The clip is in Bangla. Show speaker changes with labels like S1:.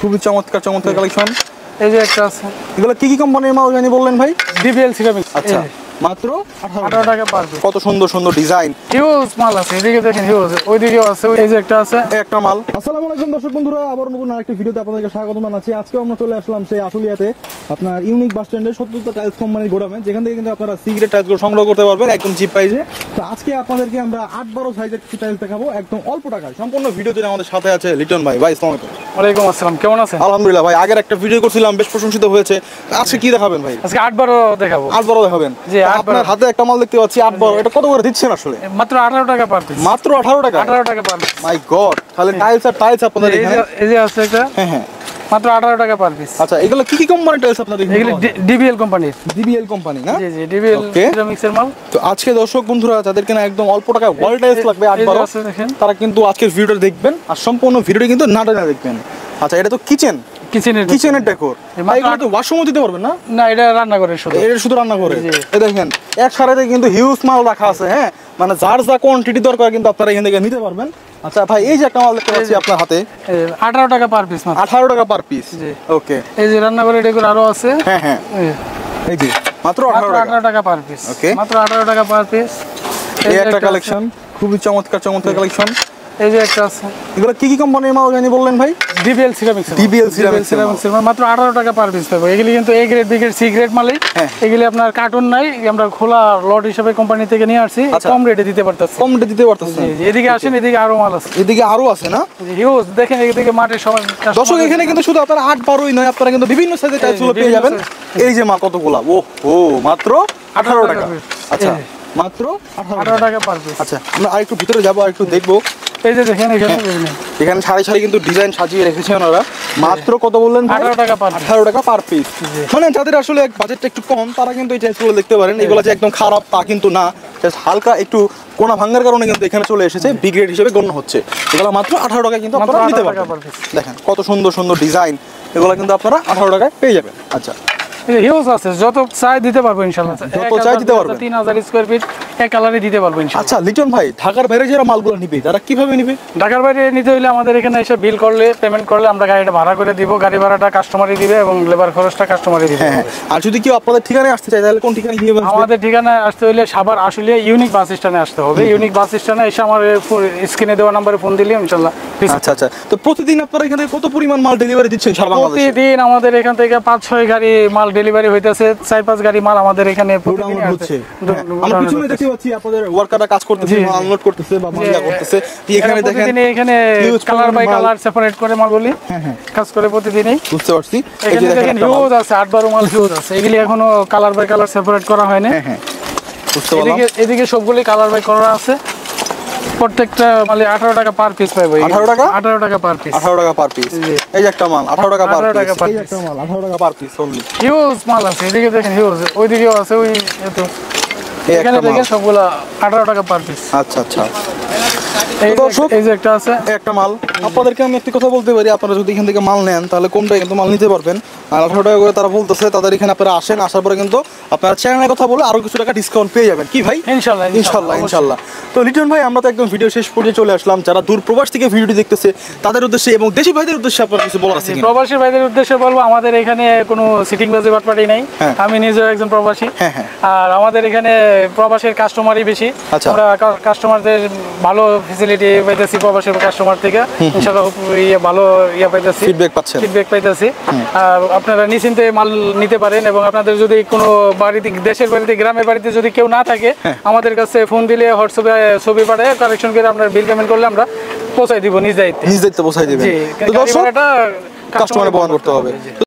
S1: খুবই চমৎকার চমৎকার কালেকশন।
S2: এই যে একটা আছে,
S1: এগুলো কি কি কোম্পানির মাল জানি বললেন ভাই?
S2: DBL ceramics.
S1: আচ্ছা, মাত্র
S2: 18 টাকা পার পিস।
S1: কত সুন্দর সুন্দর ডিজাইন,
S2: হিউজ মাল আছে, এদিকে দেখেন হিউজ, ওইদিকেও আছে, এই যে একটা আছে,
S1: একটা মাল। আসসালামু আলাইকুম দর্শক বন্ধুরা, আবার নতুন আরেকটি ভিডিওতে আপনাদেরকে স্বাগত জানাচ্ছি। আজকে আমরা চলে আসলাম সেই আশুলিয়াতে আপনার ইউনিক বাস স্ট্যান্ডের 70টা টাইলস কোম্পানির গোডাউনে, যেখান থেকে কিন্তু আপনারা সিগ্রেট টাইলসগুলো সংগ্রহ করতে পারবেন একদম চিপ প্রাইসে। তো আজকে আপনাদেরকে আমরা 8-12 সাইজের কিছু টাইলস দেখাবো একদম অল্প টাকায়। সম্পূর্ণ ভিডিও জুড়ে আমাদের সাথে আছে লিটন ভাই। ভাই আসসালামু আলাইকুম।
S2: ওয়ালাইকুম আসসালাম, কেমন আছেন?
S1: আলহামদুলিল্লাহ ভাই, আগের একটা ভিডিও করছিলাম, বেশ প্রশংসিত হয়েছে। আজকে কি দেখাবেন ভাই?
S2: আজকে 8-12 দেখাবো।
S1: 8-12 দেখাবেন?
S2: জি,
S1: আপনার হাতে একটা মাল দেখতে পাচ্ছি 8-12, এটা কত করে দিচ্ছেন আসলে?
S2: মাত্র 18 টাকা পার পিস।
S1: মাত্র 18 টাকা?
S2: 18 টাকা পার পিস।
S1: মাই গড, তাহলে টাইলস আর টাইলস আপনাদের এখানে।
S2: এই যে আছে একটা,
S1: হ্যাঁ হ্যাঁ,
S2: মাত্র 18 টাকা পার পিস।
S1: আচ্ছা, এগুলো কি কি কোম্পানির টাইলস আপনাদের এখানে?
S2: এগুলো ডিবিএল কোম্পানির।
S1: ডিবিএল কোম্পানি না?
S2: জি জি, ডিবিএল
S1: Okay.
S2: সিরামিক্সের মাল।
S1: তো আজকে দর্শক বন্ধুরা যাদের কিনা একদম অল্প টাকায় ওয়াল টাইলস লাগবে
S2: এই যে
S1: 8-12,
S2: আছে দেখেন,
S1: তারা কিন্তু আজকের ভিডিওটা দেখবেন আর সম্পূর্ণ ভিডিওটি কিন্তু না টেনে দেখবেন। আচ্ছা, এটা তো কিচেনের ডেকোর, এগুলো তো ওয়াশরুমও দিতে পারবেন না?
S2: না, এটা রান্না করে শুধু।
S1: এটা শুধু রান্না করে।
S2: জি।
S1: এই দেখেন এক সারিতে কিন্তু হিউজ মাল রাখা আছে। হ্যাঁ, মানে যার যা কোয়ান্টিটি দরকার কিন্তু আপনারা এখান থেকে নিতে পারবেন। আচ্ছা ভাই, এই যে একটা মাল দেখতে পাচ্ছি আপনার হাতে,
S2: 18 টাকা পার পিস মাত্র।
S1: 18 টাকা পার পিস।
S2: জি।
S1: ওকে,
S2: এই যে রান্না করে ডেকোর আরো আছে।
S1: হ্যাঁ হ্যাঁ, এই যে মাত্র 18
S2: টাকা পার পিস।
S1: Okay.
S2: মাত্র 18 টাকা পার পিস।
S1: এই একটা কালেকশন, খুবই চমৎকার চমৎকার কালেকশন।
S2: এই যে একটা আছে,
S1: এগুলো কি কি কোম্পানির মাল জানি বললেন ভাই?
S2: DBL ceramics.
S1: ডিবিএল সিরামিক্স
S2: মাত্র 18 টাকা পার পিস পাবো। এগুলি কিন্তু A grade, B grade, C grade মালই।
S1: হ্যাঁ।
S2: এগুলি আপনার কার্টুন নাই, আমরা খোলা লট হিসেবে কোম্পানি থেকে নিয়ে আসছি,
S1: আচ্ছা।
S2: কম রেটে দিতে পারতেছি।
S1: কম রেটে দিতে পারতেছেন?
S2: জি জি, এদিকে আসেন, এদিকে আরো মাল আছে।
S1: এদিকে আরো আছে না?
S2: হিউজ দেখেন, এদিকে মাঠে সবাই
S1: দর্শক এখানে কিন্তু শুধু আপনারা 8-12ই নয়, আপনারা কিন্তু বিভিন্ন সাইজের টাইলস গুলো পেয়ে যাবেন। এই যে মা কতগুলা, ও মাত্র 18 টাকা। আচ্ছা, মাত্র
S2: 18 টাকা পার পিস।
S1: আচ্ছা, আমরা আরেকটু ভিতরে যাবো, আরেকটু দেখবো।
S2: এই যে দেখেন,
S1: এখানে সারি সারি কিন্তু ডিজাইন সাজিয়ে রেখেছে ওনারা। মাত্র কত বললেন?
S2: 18 টাকা পার পিস।
S1: 18 টাকা পার পিস। মানে যাদের আসলে বাজেটটা একটু কম, তারা কিন্তু এই টাইলস গুলো দেখতে পারেন। এগুলো যে একদম খারাপ তা কিন্তু না, জাস্ট হালকা একটু কোনা ভাঙার কারণে কিন্তু এখানে চলে এসেছে, বি গ্রেড হিসেবে গণ্য হচ্ছে। এগুলো মাত্র 18 টাকা কিন্তু আপনারা নিতে পারবেন। দেখেন কত সুন্দর সুন্দর ডিজাইন, এগুলো কিন্তু আপনারা 18 টাকায় পেয়ে যাবেন। আচ্ছা,
S2: হিউজ আছে, যত চাই দিতে পারবো ইনশাআল্লাহ।
S1: যত চাই দিতে পারবেন।
S2: 3000 স্কয়ার ফিট এক কালারে দিতে পারবো ইনশাআল্লাহ।
S1: আচ্ছা লিটন ভাই, ঢাকার বাইরে যারা মালগুলো নিবে তারা কিভাবে নিবে?
S2: ঢাকার বাইরে নিতে হলে আমাদের এখানে এসে বিল করলে, পেমেন্ট করলে আমরা গাড়িটা ভাড়া করে দিব। গাড়ি ভাড়াটা কাস্টমারই দিবে এবং লেবার খরচটা কাস্টমারই দিবে।
S1: হ্যাঁ, আর যদি কেউ আপনাদের ঠিকানায় আসতে চায় তাহলে কোন ঠিকানায় গিয়ে আসবে?
S2: আমাদের ঠিকানায় আসতে হলে সাভার আশুলিয়া ইউনিক বাস স্ট্যান্ডে আসতে হবে। ইউনিক বাস স্ট্যান্ডে এসে আমার স্ক্রিনে দেওয়া নাম্বারে ফোন দিলে ইনশাআল্লাহ।
S1: আচ্ছা আচ্ছা, তো প্রতিদিন আপনারা এখানে থেকে কত পরিমাণ মাল ডেলিভারি দিচ্ছেন সারা বাংলাদেশে?
S2: প্রতিদিন আমাদের এখান থেকে 5-6 গাড়ি মাল ডেলিভারি হইতেছে, 4-5 গাড়ি মাল আমাদের এখানে
S1: প্রতিদিন হচ্ছে। আমরা পিছনে দেখতে পাচ্ছি আপনাদের ওয়ার্কাররা কাজ করতেছে, মাল আনলোড করতেছে বা মাল করতেছে। এখানে দেখেন
S2: এখানে কালার বাই কালার সেপারেট করে মালগুলি কাজ করে প্রতিদিনই।
S1: বুঝতে পারছি। এই
S2: এখানে
S1: যে
S2: দেখেন হিউজ আছে, 8-12 মাল হিউজ আছে। এগুলি এখনো কালার বাই কালার সেপারেট করা হয়নি।
S1: হ্যাঁ, বুঝতে পারলাম।
S2: এদিকে সবগুলি কালার বাই করা আছে। প্রত্যেকটা মালে 18 টাকা পার পিস পাবে।
S1: 18 টাকা?
S2: 18 টাকা পার পিস।
S1: 18 টাকা পার পিস। এই যে একটা মাল 18 টাকা পার
S2: 18 টাকা
S1: পিস।
S2: পার
S1: এই একটা মাল 18 টাকা পার পিস অনলি।
S2: হিউজ মাল আছে, এদিকে দেখেন হিউজ, ওইদিকেও আছে, ওই এত।
S1: এই
S2: এখানে
S1: একটা
S2: দেখেন
S1: মাল।
S2: সবগুলা 18 টাকা পার পিস।
S1: আচ্ছা আচ্ছা,
S2: এই যে একটা আছে,
S1: একটা মাল। আপনাদেরকে আমি একটি কথা বলতে পারি, আপনারা যদি এখান থেকে মাল নেন তাহলে কোনটা কিন্তু মাল নিতে পারবেন। আর 18 টাকা করে তারা বলতেছে, তাদের এখানে আপনারা আসেন, আসার পরে কিন্তু আপনারা চ্যানেলের কথা বলে আরো কিছু টাকা ডিসকাউন্ট পেয়ে যাবেন। কি ভাই?
S2: ইনশাআল্লাহ
S1: ইনশাআল্লাহ ইনশাআল্লাহ। তো লিটন ভাই, আমরা তো একদম ভিডিও শেষ পর্যায়ে চলে আসলাম। যারা দূর প্রবাস থেকে ভিডিওটি দেখতেছে তাদের উদ্দেশ্যে এবং দেশি ভাইদের উদ্দেশ্যে আপনার কিছু বলার আছে কিনা?
S2: প্রবাসী ভাইদের উদ্দেশ্যে বলবো, আমাদের এখানে কোনো সিটিং বাজে বাটপাটি নাই।
S1: হ্যাঁ।
S2: আমি নিজেও একজন প্রবাসী।
S1: হ্যাঁ হ্যাঁ।
S2: আর আমাদের এখানে প্রবাসের কাস্টমারই বেশি।
S1: আচ্ছা।
S2: আমরা কাস্টমারদের ভালো ফ্যাসিলিটি পাইতেছি প্রবাসের কাস্টমার থেকে। ইনশাআল্লাহ ভালো পাইতেছি, ফিডব্যাক পাইতেছি। আর আপনারা নিশ্চিন্তে মাল নিতে পারেন এবং আপনাদের যদি কোনো বাড়িতে, দেশের বাড়িতে, গ্রামের বাড়িতে যদি কেউ না থাকে, আমাদের কাছে ফোন দিলে হোয়াটসঅ্যাপে ছবি পাঠায় কালেকশন করে আপনার বিল পেমেন্ট করলে আমরা পৌঁছাই দিব নিজ দায়িত্বে।
S1: নিজ দায়িত্বে পৌঁছাই দিবেন।
S2: জি,
S1: তো দর্শক,
S2: গাড়ি ভাড়াটা
S1: কাস্টমারে বহন করতে হবে।